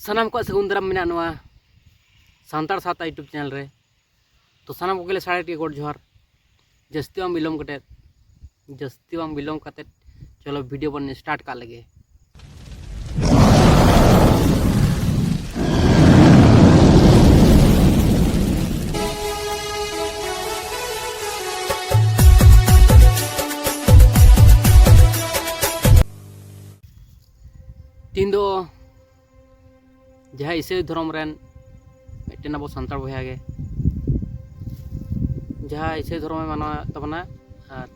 सानाम को सगुन दाराम मेना नोआ सांतार साता यूट्यूब चैनल रे तो सानाम को गेले साड़े टी गोड जोहार जस्ती बिलोम कते चलो वीडियो बन स्टार्ट कर लगे। तीन दो जहाँ ईसाई धर्म रेन मिट्टन अब सानतार बया गे जहाँ ईसाई धर्म में माना तबना और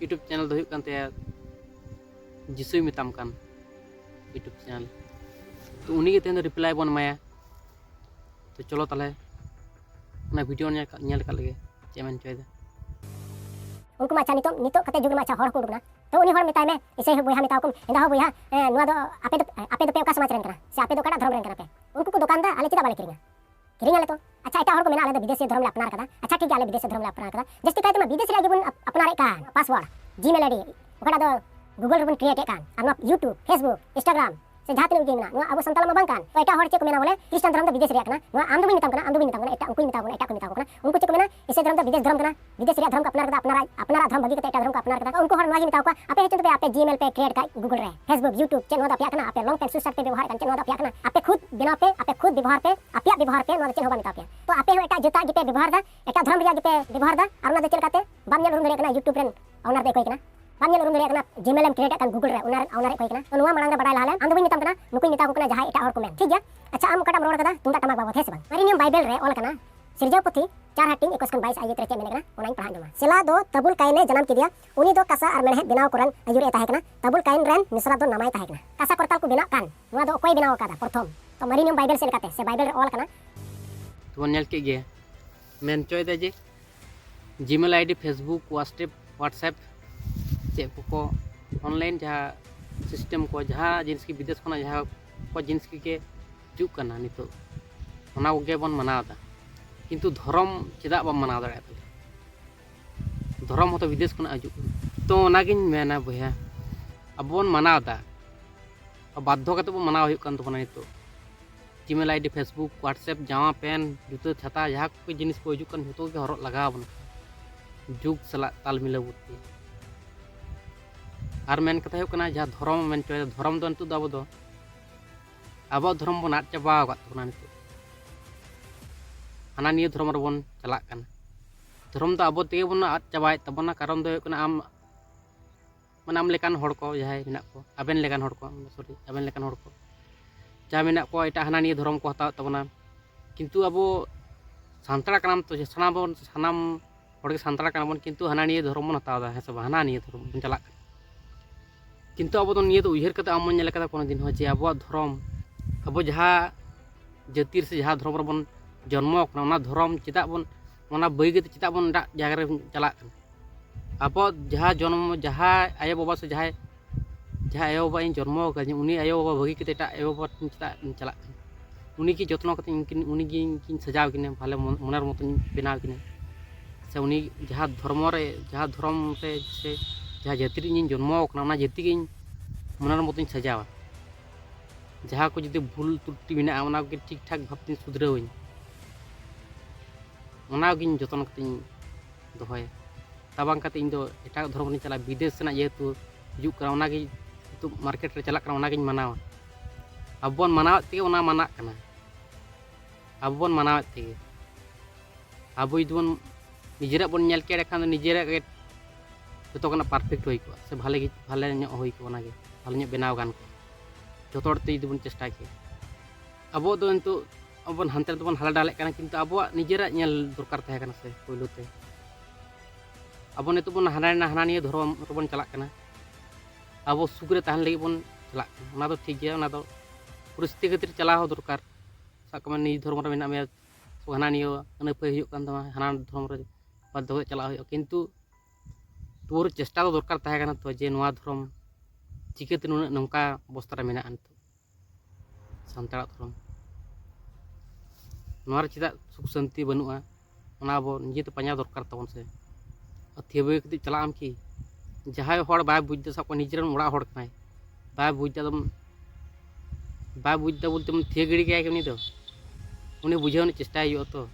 यूट्यूब चैनल दो हुयुग कानते जिसुई मिताम कान यूट्यूब चैनल तो उन्हीं के तेन रिप्लाई बन माया तो चलो ताले ना वीडियो नेल का लगे चेमेन चोयदा उनको माचा नितो कते जुग माचा हर को उडुकना तो उनी हर मिताय में इसे बोया मिताव को एंदा बोया नुआ दो आपे दो पे का समाज रेन करा से आपे दो काडा धर्म रेन करा पे उनको को दुकान दा आले चिदा बाले किरिंगा आले तो अच्छा एटा हर को मेना आले दो विदेशी धर्म ले अपनार कदा अच्छा ठीक आले विदेशी धर्म ले अपनार कदा जस्ती कायते में विदेशी लागे बन अपनारे का पासवर्ड जीमेल आईडी ओकड़ा दो गूगल रबन क्रिएट कान और यूट्यूब फेसबुक इंस्टाग्राम से जहां तिन गेमना नुआ अब संताल में बांकान तो एटा हर चेक मेना बोले क्रिश्चियन धर्म दा विदेश रिया कना नुआ आम दो भी मिताम कना एटा उनको मिताम कना एटा को मिताम कना उनको चेक मेना इसे धर्म दा विदेश धर्म कना विदेश रिया धर्म का अपनार कदा अपनारा धर्म बगी कते एटा धर्म का अपनार कदा उनको हर नुआ ही मिताव का आपे हेतु पे आपे जीमेल पे क्रिएट का गूगल रे फेसबुक यूट्यूब चेक नुआ दा पिया कना आपे लॉन्ग पेन सुसाट पे व्यवहार कन चेक नुआ दा पिया कना आपे खुद बिना पे आपे खुद व्यवहार पे आपे व्यवहार पे नुआ चेक होबा मिताव पे तो आपे हो एटा जोता गिपे व्यवहार दा एटा धर्म रिया गिपे व्यवहार दा और नुआ दे चेक काते बाम नेल रुंग रे कना यूट्यूब रेन ऑनर दे कोई कना बाम नेल रुंग रे कना जीमेल एम क्रिएट कन गूगल रे ऑनर कोई कना तो नुआ मांग दा बडाय लाले आम दो भी मिताम कना नुकुई मिताव को कना जहां एटा और को मेन ठीक गया। अच्छा आम कटा रोड कदा तुमदा टमाक बाबा थे से बांग मारिनियम बाइबल रे ऑल कना सिरजाव पुथी 4 हाटिंग 21 आइए चे मेने कना पढ़ा जमा सेला दो तबुल कायने जन्म किदिया उनी दो कासा और मेहनत बिनाव करन अयुरे ताहे कना तबुल कायन रेन मिसरा दो नामाय ताहे कना कासा करताल को बिना कान नुआ दो कोई बिनाव कादा प्रथम तो मारिनियम बाइबल से लेकाते से बाइबल रे ऑल कना तो नेल के गे मेन चोय दे जे जीमेल आईडी फेसबुक व्हाट्सएप चे को ऑनलाइन जहाँ सिस्टम को जहाँ जिनिस की विदेश खना जहाँ को जिनिस के जुक कना नितो ओना को बन मनावदा किंतु धर्म चेदा बम मनाव दाड़ा धर्म तो विदेश खना हजु तो ओनागिन मेना बया अब बन मनावदा बाध्य कते बन मनाव हुयुग कान तबना नितो जीमेल आईडी फेसबुक व्हाट्सएप जामा पेन जुतो छाता जहाँ को जिनिस को हजु कान जतो के हरक लगा बन जुग सला ताल मिलावती और मेन कथा हुयुग कना जहाँ धर्म मेन चोय धर्म दो नितो अब दो अब धर्म बन आद चाबा कातना नितो हाना निये धर्म रबन चलाक काना धर्म तो अब तेगे बन आद चाबाय तबना कारण दो हुयुग कना आम माने आम लेकान हड़ को जहाय मेना को आबेन लेकान हड़ को सॉरी आबेन लेकान हड़ को जहाँ मेना को एटा हाना निये धर्म को हताव तबना किंतु अब सानताड़ कानाम तो सानाम हड़ के सानताड़ काना बन किंतु हाना निये धर्म बन हताव दा है सब हाना निये धर्म बन चलाक किंतु अब तो निये तो उयहर कते आम नेल कदा कोनो दिन हो जे अब धर्म अब जहाँ जातिर से जहाँ धर्म रबन जन्म करना धर्म चेदा बन बई गते चेदा बन डा जगह रे चलाक अब जहाँ जन्म जहाँ आयो बाबा से जहाँ आयो बाबा इन जन्म का उनी आयो बाबा भगी कते आयो बाबा चेदा चलाक उनी की जत्न कते इनकिन उनी की सजाव किने भाले मनर मत बनाव किने से उनी जहाँ धर्म रे से जहाँ जाति इन जन्म करना जाति के मनर मत सजावा जहाँ को जुदी भूल त्रुटि मेना ओना के ठीक ठाक भावते सुधरावኝ ओनागिन जतन कते दोहय तबांग कते इन दो एटा धर्म चला विदेश से जेहेतु हिजुग करा ओनागे तो मार्केट रे चला ओनागिन मनावा अब बन मनाव ते ओना मना कना अब बन मनाव ते अब इदबन निजेरा बन नेल के खान निजेरा के जतो कना परफेक्ट होई को से भाले ᱧᱚᱜ होई को ओनागे भाले ᱧᱚᱜ बेनाव गान को जोते जुदी बन चेष्टा के अब दो नितो अब हानते बन हाला डाले किंतु अब निजेरा नेल दरकार तहे कना से पहलुते अब नितो बन हाना निये धर्म बन चलाक कना अब सुख रे तहन लगी बन चलाक ओना दो ठीक गया ओना दो परिस्थिति खातिर चलाव दरकार साकम नि धर्म रे मेना मे हाना निये अनपय हुयुग कान तमा हाना धर्म रे बाध्य चलाव हुयुग किंतु तोर चेष्टा दो दरकार तहे कना तो जे नोआ धर्म चिकाते नौका अवस्था मेना सानताड़ धर्म नोआर चेदा सुख शांति बनुआ ओना अब निजेते पांजा दरकार तबन से थेबे कते चला आम कि जहाय हड़ बाय बुझदा सब निजेरन ओड़ा हड़ कनाय बाय बुझदा दम बाय बुझदा बोलते थिया गिड़ी गया उनी दो उनी बुझाव चेष्टा हुआ तो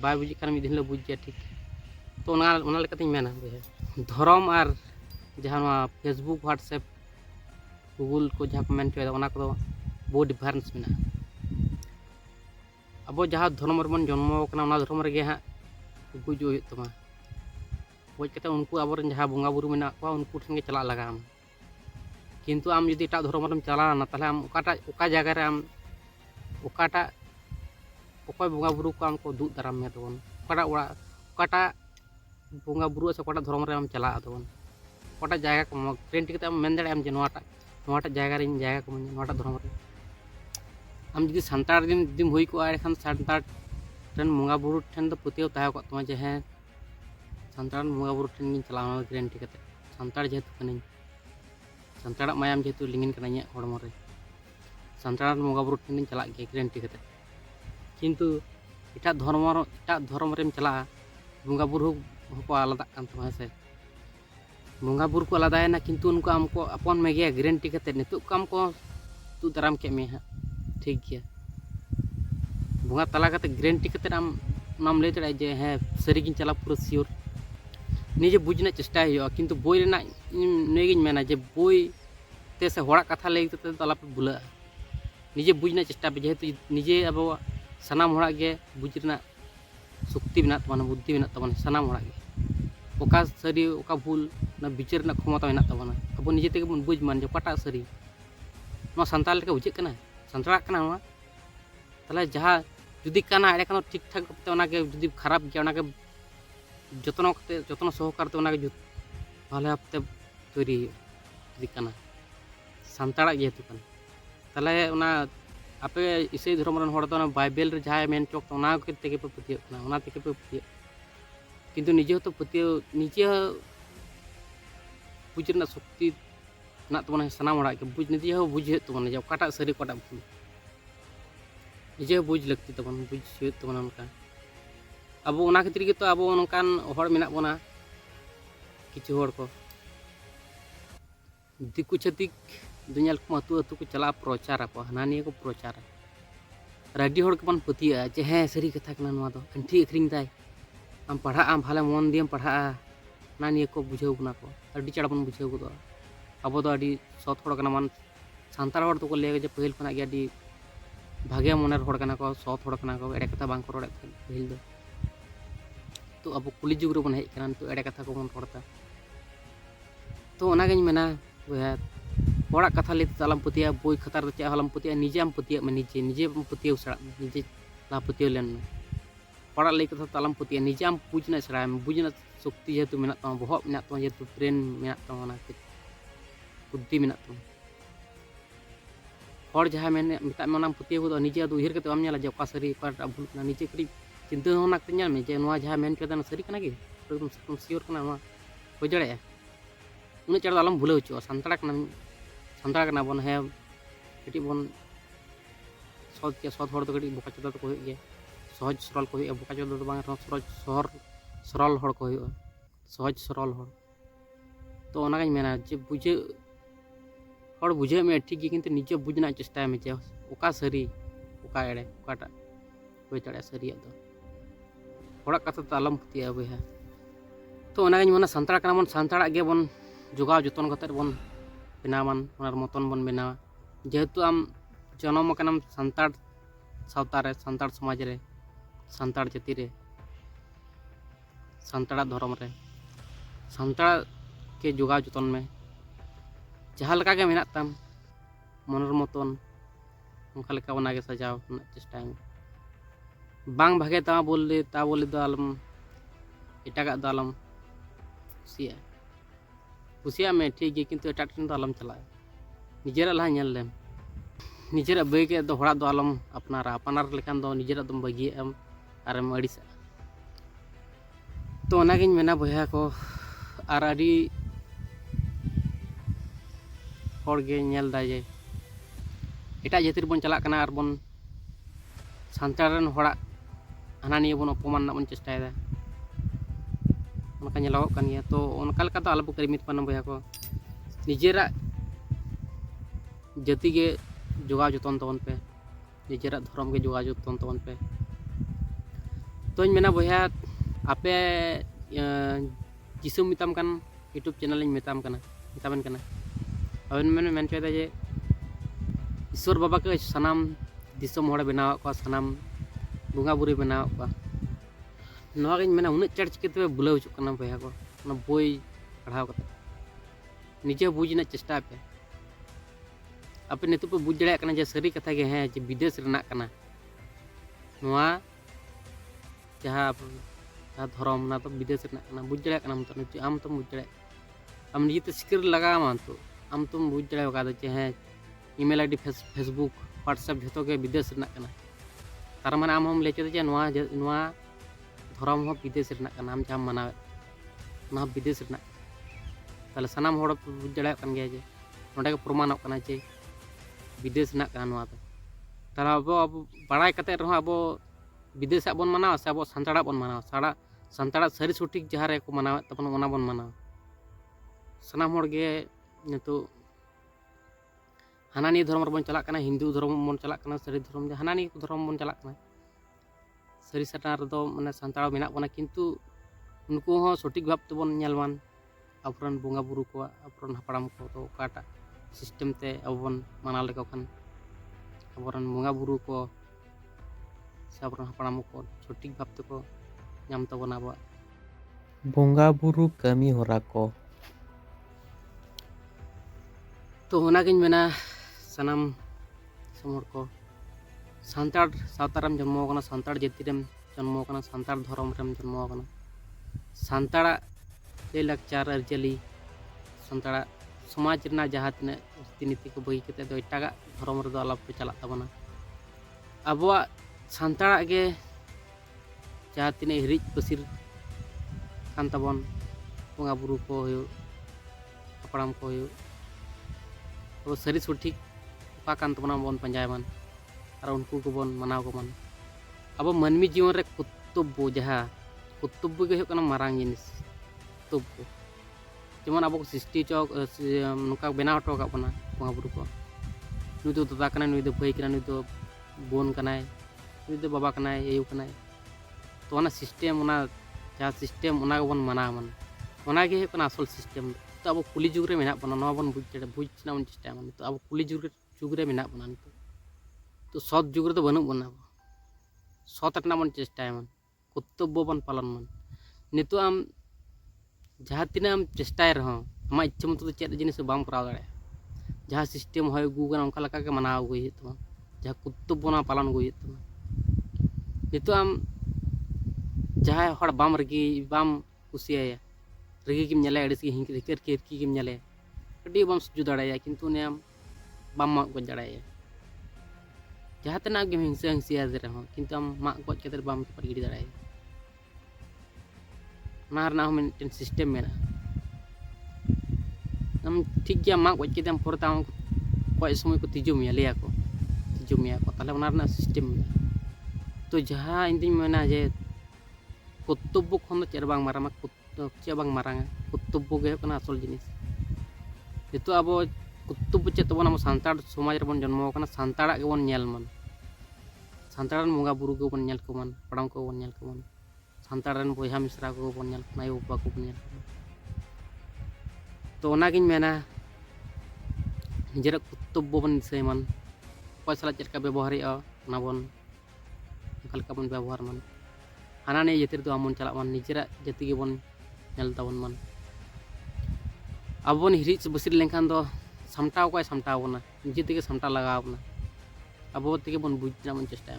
बाय बुझे खान मिद दिन बुझ गया ठीक तो ओना लेकातिन मेना धर्म और जहाँ फेसबुक व्हाट्सएप गूगल को जहाँ को मेन को बहुत डिफारेंस में अब जहाँ धर्म रेबन जन्म धर्म रे हाँ गुजो तमा गज कते उनको अब जहाँ बंगा बुरु में उनको ठेन चला लगा किंतु आम जुदी एट धर्म रेम चलाना ताले आम ओका जगह रे आम ओकाटा अकय बंगा बुरु को आमको दूध दाराम में तबन ओकाटा बंगा बुरु से ओकाटा धर्म रे आम चला तबन ओकाटा जगह को ग्रेंटी कते आम मेन दाड़े आम जे नोटा जगह रे जगह को नोटा धर्म रे आम जुदी सानतार दिन हुई को एखान सानतार ठेन बंगा बुरु ठेन दो पतियो ताहे को तमा जे हाँ सानतार बंगा बुरु ठेन गिन चला ग्रेंटी कते सानतार जेहेतु कनिन सानतार मायाम जेहेतु लिंगिन कना इᱧᱟᱹᱜ हड़मो रे सानतार बंगा बुरु ठेन चला गया ग्रेंटी कते किंतु एटा धर्म रेम चला बंगा बुरु को आलादा कान तमा से बंगा बुरु को आलादायना किंतु उनको आमको अपन में गया ग्रेंटी कते नितो को आमको तू दाराम के में हाँ ठीक गया बंगा तला कते ग्रेंटी कते आम नाम ले दड़ा जे हाँ सरीगिन चला पूरा सियोर निजे बुझना चेष्टा हुआ किंतु बोई रेना नईगिन मेना जे बोई ते से हड़ा कथा लई कते तो आलापे बुला निजे बुझना चेष्टा पे जेहेतु निजे अब सानाम हड़ा गे बुझ रेना शक्ति मेना तबना बुद्धि मेना तबना सानाम हड़ा गे ओका सरी ओका भूल ना विचार रेना क्षमता मेना तबना अब निजे तेगे बन बुझ मान जे ओकाटा सरी नो संताल लेके बुझे कना संताड़ा कना नो ताले जहाँ जुदी कना एड़े कना ठीक ठाक कते ओना के जुदी खराब गया ओना के जतन सहकारते भाले आपते तैरी जुदी कना सानताड़ा जेहेतु कना ताले ओना आपे ईसाई धर्म रन हड़ दो बाइबल रे जहाँ मेन चौक तो ओना तेगे पे पतियो कना ओना तेगे पे पतियो किंतु निजे तो पतियो निजे बुझ रेना शक्ति ना तबना सानाम हड़ा के बुझ निजे हो बुझे तबना जे ओकाटा सरी ओकाटा भूल निजे बुझ लगती तबन बुझ तबना उनका अब ओना खातिर के तो अब नोकान हड़ मेना बना किछु हड़ को दिकु छतिक दुनिया को अतु अतु को चला प्रचार को हानानिया को प्रचार राडी हड़ के बन पतिया जे हाँ सरी कथा कना नोआ दो अंठी अखरिंग दाय आम पढ़ा आम भाले मन दियम पढ़ा नानिया को बुझाव कना को अडी चढ़ बन बुझाव को अब दो अडी सत हड़ कना मान सानतार हड़ तो को ले जे पहिल खना के अडी भागे मनर हड़ कना को सत हड़ कना को एड़े कथा बांग को रोड़े पहिल दो तो अब कुली जुग रेबन हेज कना तो एड़े कथा को बन रड़ता तो ओनागिन मेना बया हड़ा कथा ले आलम पतिया बोई खतार चे आलम पतिया निजे आम पतिया में निजे पतिया सड़ा निजे ला पतिया लेन हड़ा ले कथा तो आलम पतिया निजे आम बुझना सड़ा बुझना शक्ति जेहेतु मेना तमा बहब मेना तमा जेहेतु ब्रेन मेना तमा ओना बुद्धि मेना तमा हड़ जहाँ मेन मेता में ओनाम पतिया को निजे अद उहिर कते आम नेला जे ओका सरी ओका भूल कना निजे कड़ी चिंता होना कते में जे नोआ जहाँ मेन केदा सरी कना गे एकदम सियोर कना नोआ हो जड़े उन चढ़ आलम भूले हचुआ सानताड़ कना बन है कटी बन सद हड़ तो कटी बोका चोदा को गए सहज सरल को बोका चोदा तो बांग सहज सरल हड़ को सहज सरल हड़ तो ओनागाኝ मेना जे बुझे हड़ बुझे में ठीक किंतु निजे बुझना चेष्टा में जे ओका सरी ओका एड़े ओकाटा हो दाड़े सरिया दो हड़ा कथा तो आलम पतिया बया तो ओनागाኝ मेना सानताड़ कना बन सानताड़ा गे बन जोगाव जतन कते बन बनावान ओनार मतन बन बनावा जेहेतु आम जन्म कनाम सानताड़ सावता रे सानताड़ समाज रे सानताड़ जाति रे सानताड़ा धर्म रे सानताड़ के जोगाव जतन में जहाँ लगा के मेना ताम मनर मतन उनका लेका ओना के सजाव चेष्टा बांग भागे ता बोले दो आलम एटागा दो आलम कुसिया में ठीक है किंतु एटा ठेन दो आलम चला निजेरा लहा नेल लेम निजेरा बई के दो हड़ा दो आलम अपनार लेकान दो निजेरा दम बगी एम आरम अड़िसा तो ओनागिन मेना बया को आर अडी हड़ गे नेल दा जे एटा जाति बन चला कना आर बन सानताड़ रन हड़ा हाना निया बन अपमान ना बन चेष्टायदा उनका नेलावोग कान गया तो उनका लेका तो आलबो करीमित पाना बया को निजेरा जाति के जोगाव जतन तबन पे निजेरा धर्म के जोगाव जतन तबन पे तो मेना बया आपे जिसु मिताम कान यूट्यूब चैनल मिताबन कना अबेन मेन चोदा जे ईश्वर बाबा के सानाम दिसम होड़ बनाव को सानाम बुंगा बुरी बनाव को नवा गिन मेना उन चढ़ चिकते बुलाव चुक कना बया को ना बोई पढ़ाव कते निजे बुझना चेष्टा पे आपे नितु पे बुझ दड़े कना जे सरी कथा के हैं जे विदेश रना कना नवा जहाँ धर्म ना तो विदेश रना कना बुझ दड़े कना आम तो बुझ दड़े आम निजे सिकर लगा मान तो आम तुम बुझ दड़े का जे हैं ईमेल आईडी फेसबुक व्हाट्सएप जो के विदेश रना कना तार माने आम हम लेचे जे नवा धर्म हो विदेश रना कना आम जहाँ मनावे ना विदेश रना ताले सानाम होड़ बुझ दड़े कन गया जे नोडे के प्रमाणक कना जे विदेश रना कना नवा तो तारा अब बड़ाई कते रहो अब विदेश बन मनाव से अब सानताड़ा बन मनाव सानताड़ा सारी सठिक जहाँ रे को मनाव तबन ओना बन मनाव सानाम होड़ गे नितो हानानी धर्म बन चला कना हिंदू धर्म बन चला कना सारी धर्म जे हानानी धर्म बन चला कना सारी सटा रे दो माने सानताड़ा मेना बना किंतु उनको हो सठिक भाव तबन नेलमान अपरन बोंगा बुरु को अपरन हपड़ाम को तो काटा सिस्टम ते अबन माना लेको खान अपरन बोंगा बुरु को से अपरन हपड़ाम को सठिक भाव तको नाम तबन अब बोंगा बुरु कमी होरा को तो होनागिन मेना सनाम समर को सानताड़ सावतारम जन्मो कना सानताड़ जाति रेम जन्मो कना सानताड़ धर्म रेम जन्मो कना सानताड़ा ले लाचार अर्जली सानताड़ा समाज रना जहाँ तीना रीतिनीति को बही कते दो एटागा धर्म रे दो आलाप पे चला तबना अबवा सानताड़ा गे जहाँ तीना हिरिज पसिर कान तबन बोंगा बुरु को होयो हपड़ाम को होयो अब सारी सठिक का कान तबना बन पंजायमान और उनको को बन मनाव को मन अब मानवी जीवन रे कर्तव्य जहाँ कर्तव्य के होकना मारांग जिनिस कर्तव्य जेमन अब सृष्टि चौक नुका बेना हटो का बना बोंगा बुरु को नुई दो दादा कना नुई दो भाई कना नुई दो बोन कनाय नुई दो बाबा कनाय एयू कनाय तो ओना सिस्टम ओना जहाँ सिस्टम ओना बन माना मन ओना गे होकना असल सिस्टम तो अब कुली जुग रे मेना बना नवा बन बुझना बन चेष्टा मन तो अब कुली जुग रे मेना बना तो सत जुग रे तो बनू बना सत रना बन चेष्टा मन कर्तव्य बन पालन मन नितो आम जहाँ तीना आम चेष्टाय रहो आमा इच्छा मत तो चेद जिनिस बाम कराव दाड़े जहाँ सिस्टम होय गुगना उनका लका के मनाव गई तमा जहाँ कर्तव्य ना पालन गई तमा नितो आम जहाँ हड़ बाम रगी बाम कुसिया रगी किम नेले अड़सी हिंकर केरकी किम नेले कटी बाम सजू दाड़े किंतु ने आम बाम मा गज दाड़े जहाँ तना के हिंसा हिंसिया दे रहो किंतु आम मा गज केतर बाम पर गिड़ी दाड़े ना रना हम टेन सिस्टम में हम ठीक गया मा गज केतम परता हम कोई समय को तिजो मिया ले को ताले ओना रना सिस्टम तो जहाँ इंदिन मेना जे कर्तव्य खन चेर बांग मारामा चे बांग मारांगा कर्तव्य गे होकना असल जिनिस नितो अब कर्तव्य चे तबन हम सानताड़ समाज रे बन जन्म कना सानताड़ा के बन नेल मन सानताड़न बोंगा बुरु को बन नेल को मन पड़ाम को बन नेल को मन सानताड़न बोया मिश्रा को बन नेल नाय बाबा को बन नेल तो ओना गिन मेना निजेरा कर्तव्य बन दिसय मन कोई सला चेका व्यवहार ओना बन हल्का बन व्यवहार मन हाना ने जाति दो आमन चला मन निजेरा जाति के बन नेल तबन मन अब बन हिरिज बसिर लेखान दो सामटाव को सामटाव बना निजे तेगे सामटा लगाव बना अब तेगे बन बुझना मन चेष्टा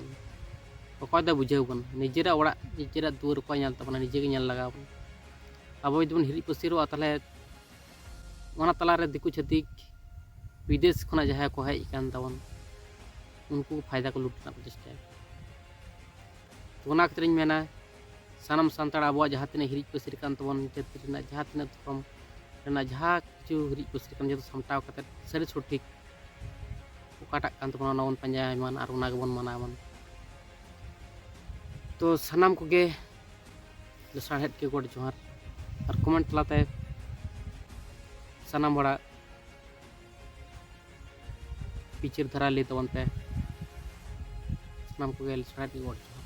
अकय दा बुझाव बन निजेरा ओड़ा निजेरा दुआर को नेल तबना निजे के नेल लगाव बन अब जदि बन हिरिज पसिरो ताले ओना तला रे दिकु छतिक विदेश खना जहाँ को हेज कान तबन उनको फायदा को लुटना चेष्टा ओना खातिर मेना सानाम सानताड़ अब जहाँ तीना हिरिज पसिर कान तबन जाति रेना जहाँ तीना धर्म रेना जहाँ किछु हिरिज पसिर कान जो सामटाव कते सारी सठिक ओकाटा कान तबन ओना बन पंजाय मान और ओना गेबन माना मन तो सानाम को गे साहेद के गोड जोहार और कमेंट तलाते सानाम बड़ा ᱯᱤᱪᱤᱨ ᱫᱷᱟᱨᱟ ᱞᱟᱹᱭ ᱛᱟᱵᱚᱱ ᱯᱮ ᱥᱟᱱᱟᱢ ᱠᱚᱜᱮ ᱥᱟᱨᱦᱟᱣ ᱜᱚᱰ ᱡᱚᱦᱟᱨ